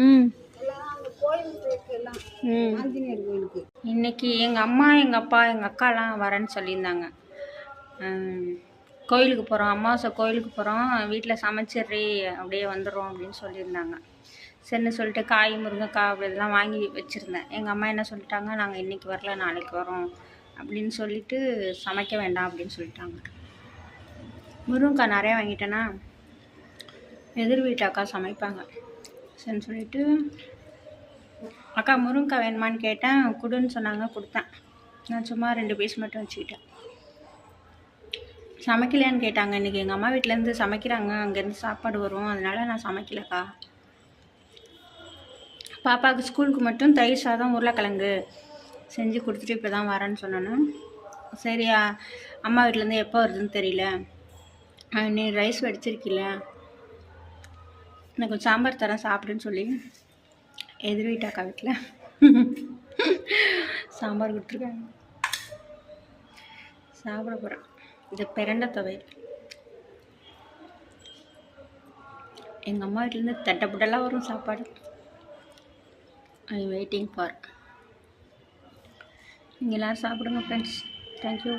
ம் ஆஞ்சநேயர் கோயிலுக்கு இன்னைக்கு எங்கள் அம்மா எங்கள் அப்பா எங்கள் அக்காலாம் வரேன்னு சொல்லியிருந்தாங்க. கோயிலுக்கு போகிறோம், அமாவாசை கோயிலுக்கு போகிறோம், வீட்டில் சமைச்சிட்றி அப்படியே வந்துடுறோம் அப்படின்னு சொல்லியிருந்தாங்க. சரின்னு சொல்லிட்டு காய் முருங்கைக்காய் அப்படிலாம் வாங்கி வச்சுருந்தேன். எங்கள் அம்மா என்ன சொல்லிட்டாங்க, நாங்கள் இன்றைக்கி வரல நாளைக்கு வரோம் அப்படின்னு சொல்லிட்டு சமைக்க வேண்டாம் அப்படின்னு சொல்லிட்டாங்க. முருங்கைக்காய் நிறையா வாங்கிட்டேன்னா எதிர் வீட்டு அக்கா சமைப்பாங்க. சரின்னு சொல்லிட்டு அக்கா முருங்கைக்காய் வேணுமான்னு கேட்டேன், கொடுன்னு சொன்னாங்க, கொடுத்தேன். நான் சும்மா 2 பீஸ் மட்டும் வச்சுக்கிட்டேன். சமைக்கலையான்னு கேட்டாங்க. இன்றைக்கி எங்கள் அம்மா வீட்டிலேருந்து சமைக்கிறாங்க, அங்கேருந்து சாப்பாடு வரும், அதனால் நான் சமைக்கலக்கா. பாப்பாவுக்கு ஸ்கூலுக்கு மட்டும் தயிர் சாதம் உருளைக்கிழங்கு செஞ்சு கொடுத்துட்டு இப்போ தான் வரேன்னு சொன்னேன்னு. சரி அம்மா வீட்டிலேருந்து எப்போ வருதுன்னு தெரியல, நீ ரைஸ் வடிச்சிருக்கில்ல, எனக்கு சாம்பார் தரேன் சாப்பிடுன்னு சொல்லி எதிர் வீட்டாக்கா வீட்டில் சாம்பார் கொடுத்துருக்காங்க. சாப்பிட போகிறேன். இது பிரண்டை துவையல். எங்கள் அம்மா வீட்டிலேருந்து தட்டைப்புட்டெல்லாம் வரும் சாப்பாடு. ஐ வெயிட்டிங் ஃபார். நீங்கள் எல்லோரும் சாப்பிடுங்க ஃப்ரெண்ட்ஸ். தேங்க்யூ.